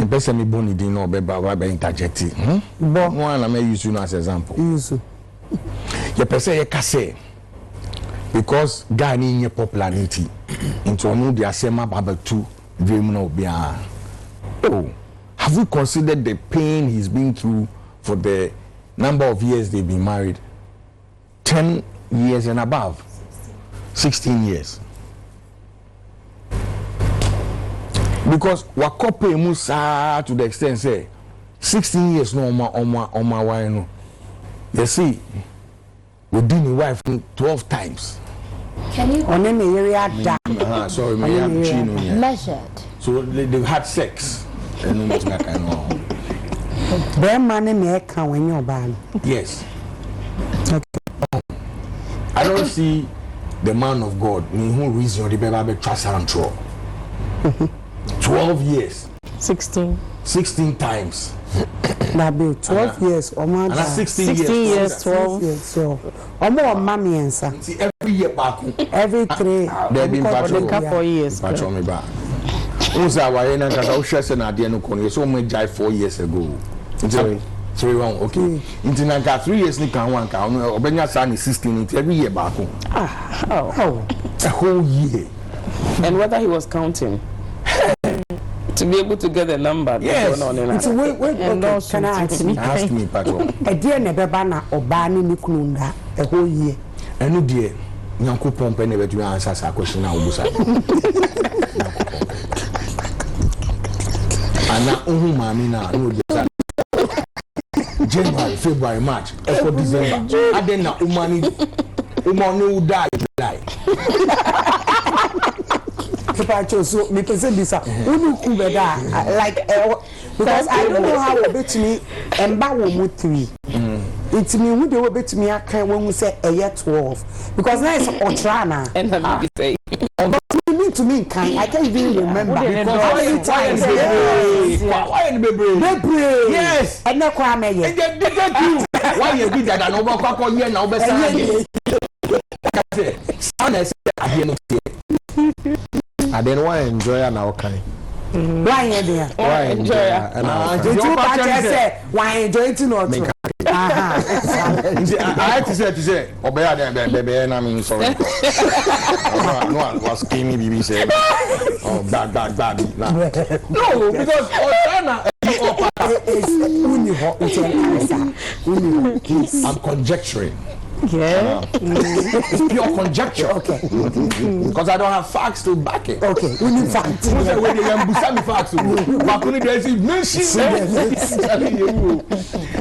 person me born didn't know about interjecting. One I may use you as example. Use your person you can say because God in your popularity into no the same Bible 2 dream no be. Oh, have you considered the pain he's been through for the number of years they've been married? 10 years and above. 16 years. Because wakope musa to the extent say 16 years no oma why no. You see, we did my wife 12 times. Can you sorry, measured? So they had sex. And yes. Okay. I don't see the man of God in who reason the baby trust and throw. 12 years. 16 times. That be 12 years or more. 16 years, 12 years. So, or more mommy and son. See, every year back. Every 3. They've been back for 4 years. Patrol me back. Usa wa yena kasa o hwese na de no kono so mo jai 4 years ago. Nti 3-1 okay. Nti na ka 3 years ni kan wan ka obenya sa ni 16 nti every year back. Oh. A whole year. And whether he was counting to be able to get the number. Yes. Can I ask me, Patrol? A dear never na obani nikununda a whole year. And no dear, Yanko Pomp never to answer a question now. And now, Mamina, January, February, March, April, December. I then now, Umani die. So me person this like because I don't know how we bet me and back one 3. It's me who they will bet me I can when we say a year 12 because now it's Otrana and say you need to me kind I can't even remember because how many times why in the yes and no crime why you did that and over year now best I then why enjoy an okay. Why enjoy an why enjoy it not? I to say obey baby and I mean sorry. No one was skinny BB said oh bad no because I'm conjecturing. Yeah. It's pure conjecture. Okay. Because I don't have facts to back it. Okay. We need facts.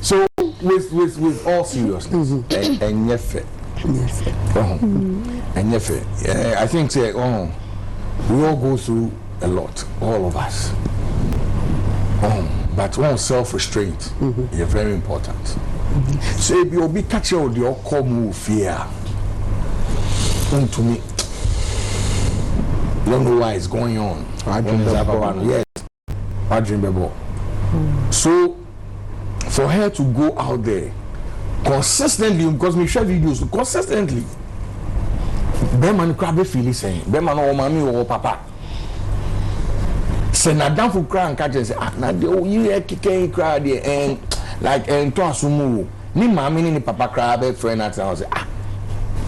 So with all seriousness and I think we all go through a lot, all of us. But one self-restraint is very important. So if you'll be catching your common fear, to me, you don't know why it's going on. I dream about yes, I dream about. So for her to go out there consistently, because we share videos consistently, Beman crabby feel saying, Beman or mommy or papa. Say na down for cry and catch and say, now you are kicking cry there and like and to asumu ni mama ni papa cry be friend at house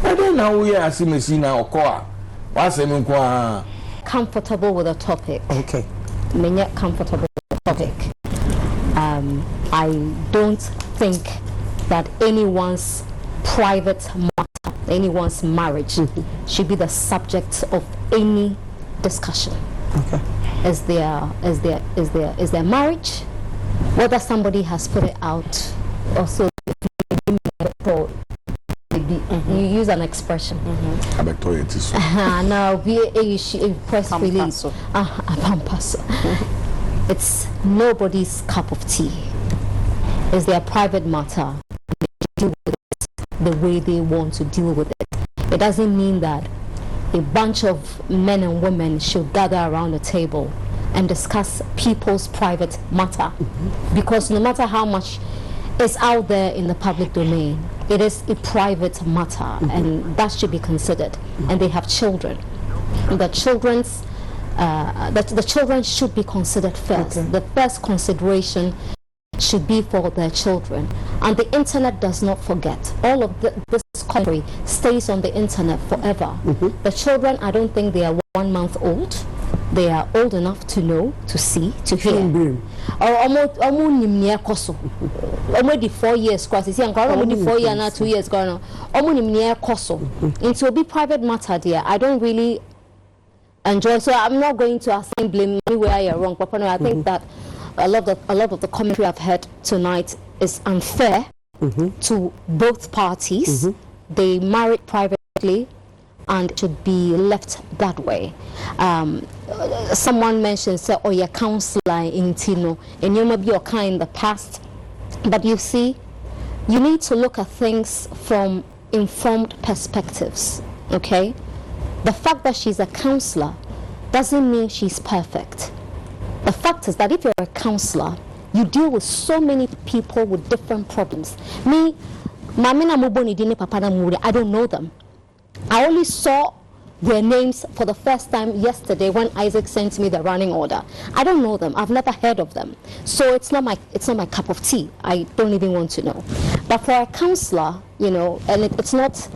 I don't know we are see me see now okoa what's him comfortable with the topic. Okay. Menya comfortable with the topic. I don't think that anyone's private matter, anyone's marriage should be the subject of any discussion. Okay. Is their marriage, whether somebody has put it out, also you use an expression. Now we press release. It's nobody's cup of tea. It's their private matter. They deal with it the way they want to deal with it. It doesn't mean that a bunch of men and women should gather around the table and discuss people's private matter, because no matter how much is out there in the public domain, it is a private matter, and that should be considered. And they have children. And the children's the children should be considered first. The first consideration should be for their children, and the internet does not forget. All of this country stays on the internet forever. The children, I don't think they are 1 month old. They are old enough to know, to see, to hear. Almost 4 years, almost 4 years now, 2 years gone. It will be private matter, dear. I don't really enjoy, so I'm not going to assign blame anywhere you're wrong. But I think that a lot of the commentary I've heard tonight is unfair to both parties. They married privately and should be left that way. Someone mentioned, say, oh, your counselor in Tino, and you may be okay in the past, but you see, you need to look at things from informed perspectives. Okay, the fact that she's a counselor doesn't mean she's perfect. The fact is that if you're a counselor, you deal with so many people with different problems. Me, I don't know them. I only saw their names for the first time yesterday when Isaac sent me the running order. I don't know them. I've never heard of them. So it's not my cup of tea. I don't even want to know. But for a counselor, you know, and it's not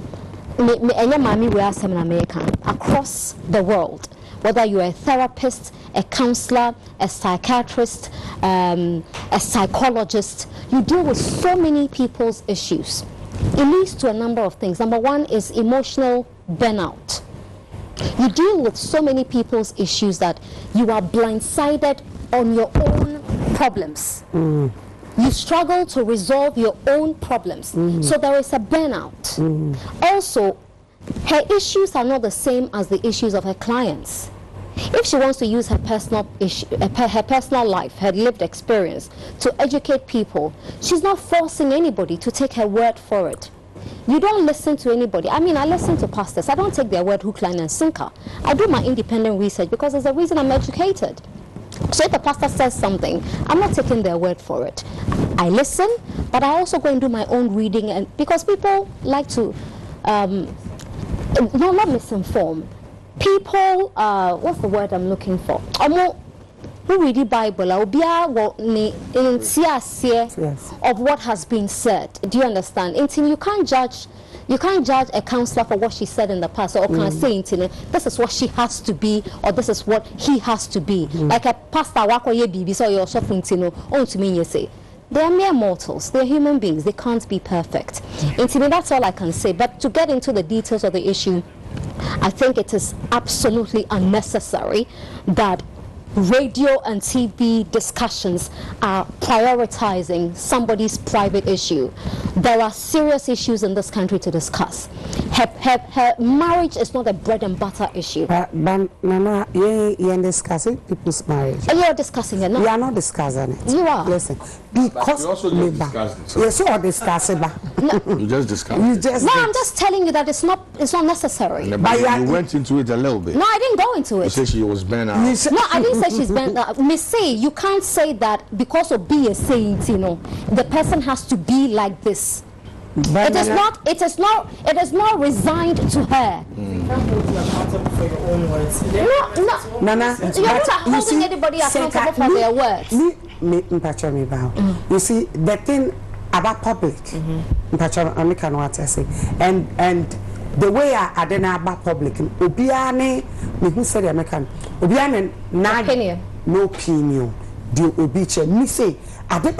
across the world, whether you're a therapist, a counselor, a psychiatrist, a psychologist, you deal with so many people's issues. It leads to a number of things. Number one is emotional burnout. You deal with so many people's issues that you are blindsided on your own problems. You struggle to resolve your own problems. So there is a burnout. Also, her issues are not the same as the issues of her clients. If she wants to use her personal life, her lived experience to educate people, she's not forcing anybody to take her word for it. You don't listen to anybody. I mean, I listen to pastors. I don't take their word hook, line, and sinker. I do my independent research because there's a reason I'm educated. So if a pastor says something, I'm not taking their word for it. I listen, but I also go and do my own reading, and because people like to not misinform. People, what's the word I'm looking for? Who read the Bible, of what has been said. Do you understand? Until you can't judge a counselor for what she said in the past, or can say this is what she has to be, or this is what he has to be. Like a pastor, they are mere mortals. They're human beings. They can't be perfect. Until that's all I can say. But to get into the details of the issue, I think it is absolutely unnecessary that radio and TV discussions are prioritizing somebody's private issue. There are serious issues in this country to discuss. Her marriage is not a bread and butter issue. Nana, you're discussing people's marriage. You're discussing it, no? We are not discussing it. You are. Listen, because you also just discussed it. Yes, you are discussing it. You just discussed it. No, I'm just telling you that it's not necessary. But you went into it a little bit. No, I didn't go into it. You said she was bent out. No, I didn't say she's bent out. Miss say you can't say that because of being a saint, you know, the person has to be like this. It is not resigned to her. Nana, you're not holding anybody accountable for their words. You see, the thing about public, and the way I didn't about public, Obiane, who said American, Obiane, no opinion, the Obiche, me say, I did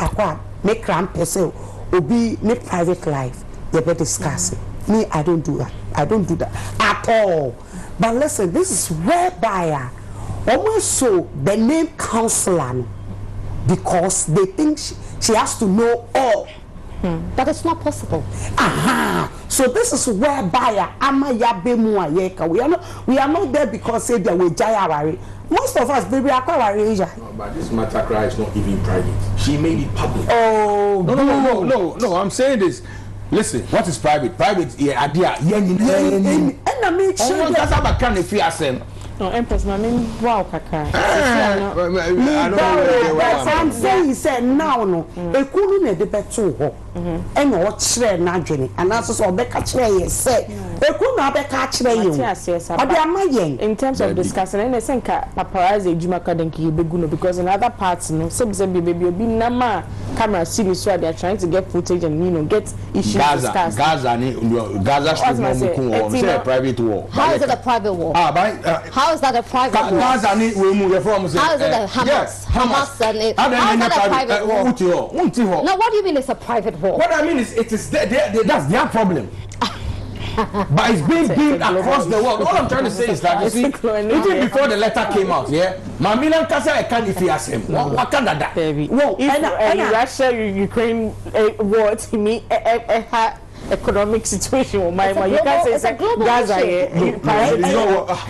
make cramp person. Obi ne private life they be discussing. Me, I don't do that. I don't do that at all. But listen, this is whereby almost so the name counselor because they think she has to know all. But it's not possible. So this is whereby we are not there because say that we jaya. Most of us, baby, are quite worried. No, but this matter cry is not even private. She made it public. Oh, no. I'm saying this. Listen, what is private? Private, yeah, idea. And I make sure that's how I can if you are saying. No, Empress, I mean, wow, kaka. I'm saying he said now no. Ekunu ne de beto ho. And o chere na dwene. And also so beka chere ye say. Ekunu abeka chere ye. In terms of discussing, and I think paparazzi ejuma ka den ki begu no because in other parts no, say baby obi na camera series so they are trying to get footage and get issues discussed. Gaza should not say a private war. How is it a private war? How is that a private war? Gaza we move from. How is it a Hamas? Hamas and it. How is that a private war? No, what do you mean it's a private war? What I mean is that's their problem. But it's being built across the world. All I'm trying to say is that you see, even before the letter came out, Mamina Kasa I can't if he has him. What can that? Whoa, and Russia Ukraine war to me economic situation you can't say it's a Gaza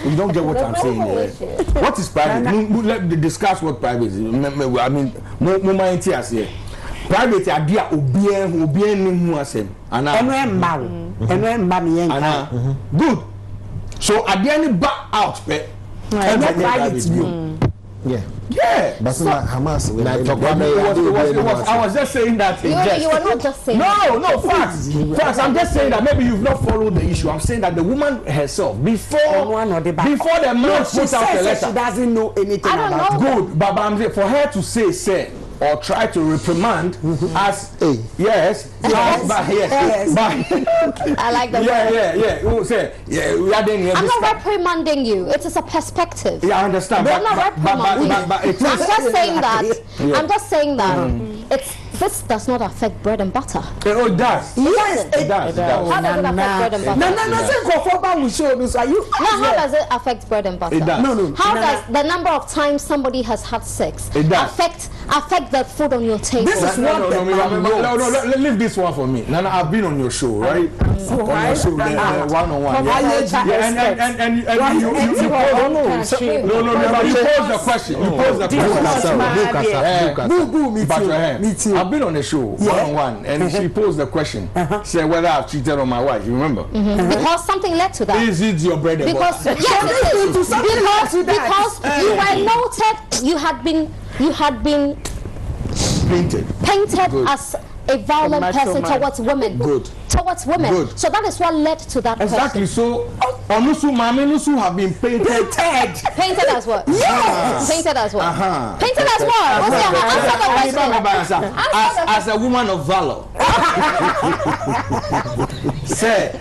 you don't get what I'm saying here. What is private? Let's discuss what private is. I mean, moment here. Private idea obien ni hu asem ana good so idea ni back out pe private view yeah but so, Hamas I was just saying that you were not just saying no facts I'm just saying that maybe you've not followed the issue. I'm saying that the woman herself before the man put out the letter she doesn't know anything about good but I'm saying for her to say or try to reprimand as yes I like that. I'm not reprimanding you. It is a perspective. Yeah, I understand. I'm not reprimanding. I'm just saying that this does not affect bread and butter. Oh, it does. Yes, it does. How does it affect bread and butter? How does it affect bread and butter? It does. How does the number of times somebody has had sex affect the food on your table? This is no, leave this one for me. Nana, I've been on your show, right? On your show, one-on-one. And you pose the question. You pose the question. Me too. I've been on the show one-on-one, and she posed the question. Said whether I've cheated on my wife. You remember? Because something led to that. Is it your bread and butter? Because you were noted. You had been painted as a violent person towards women. Good. Towards women. Good. So that is what led to that exactly. person. So Onusu Maminusu have been painted. Painted as what? Yes. Painted as what? Painted as what? What's your answer? As a woman of valor. Say,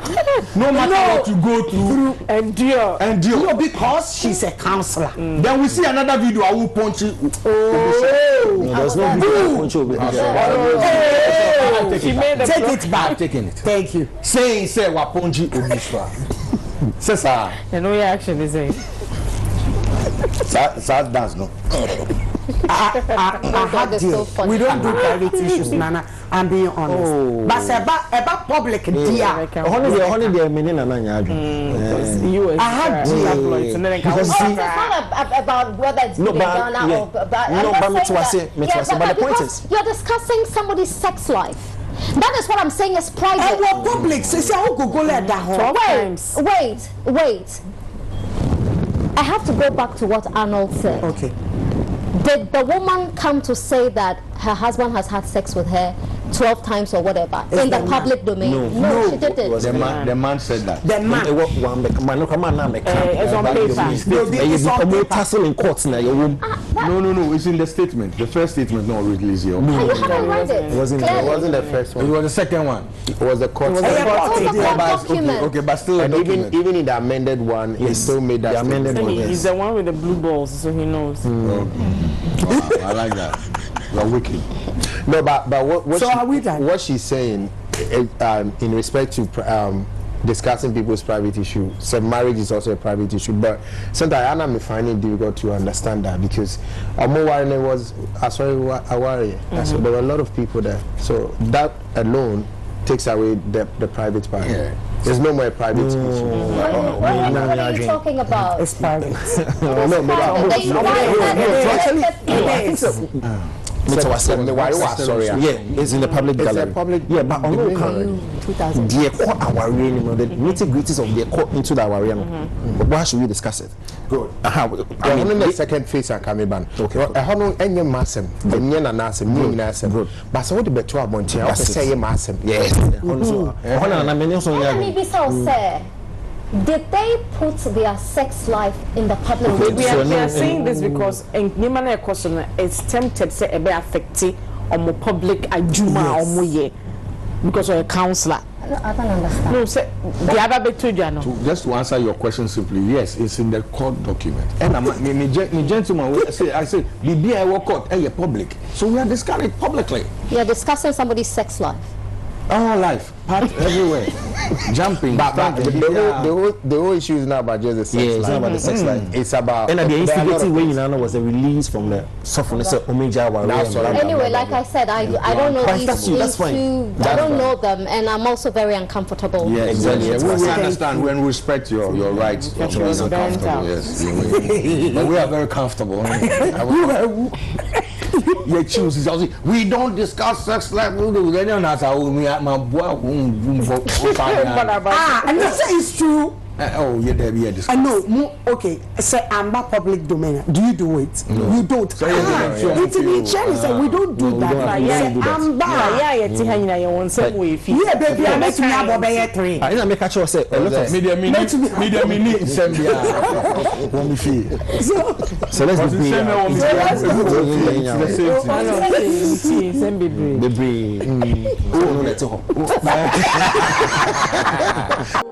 no matter what you go through, endure. No, because she's a counselor. Then we see another video. I will punch you. There's no video punch you. Take it back. I'm taking it. Thank you. Say waponji obiswa. Say sir. And no reaction is it. Sir does no. We don't do private issues, Nana. I'm being honest. But about public dear. Holiday meaning I had dear. It's not about whether it's being done or but the point is you're discussing somebody's sex life. That is what I'm saying is private. And we're public. Wait. I have to go back to what Arnold said. Okay. Did the woman come to say that her husband has had sex with her 12 times or whatever in the public domain? No, she didn't. The man said that. The man. It's on paper. It's in court now. No. It's in the statement. The first statement not released here. No, you haven't read it. It wasn't the first one. It was the second one. It was the court. Okay, but still. And even in the amended one, he still made that. The amended one. He's the one with the blue balls, so he knows. Wow, I like that. You're wicked. No, but what she's saying in respect to discussing people's private issue, so marriage is also a private issue. But sometimes I'm finding it difficult to understand that because was there were a lot of people there, so that alone takes away the private part. Yeah. There's no more private issue. What are you talking about? It's private. Sorry. Yeah, it's in the public gallery. It's a public. Yeah, but on no count. 2000. The court our the nitty-gritties of the court into the our But why should we discuss it? Good. I mean, the second phase and coming ban. Okay. I have no any massem. The nyan and asem, meaning asem. Good. But so the better about I say massem. Yes. Maybe so say. Did they put their sex life in the public? We are saying this because Nimana question is tempted say it be affected on more public ajuma or more because of a counselor. I don't understand. No, say the other bit to you. Just to answer your question simply, yes, it's in the court document. And me gentleman, I say, the court, public. So we are discussing it publicly. You are discussing somebody's sex life. Our life, part everywhere, jumping. But the whole issue is not about just the sex life. It's not about the sex life. It's about. And the instigating way was a release from the suffering. Anyway, like I said, I don't know these two. I don't know them, and I'm also very uncomfortable. Yeah, exactly. We understand when we respect your rights. Yes, but we are very comfortable. You choose. We don't discuss sex life. And this is true. Oh, yeah, there be a discussion. I know. Okay, say I'm not public domain. Do you do it? No. You don't. So we don't do that. I'm bad. Yeah, baby, I make me about 3. I make a choice. Say media minute. So let's be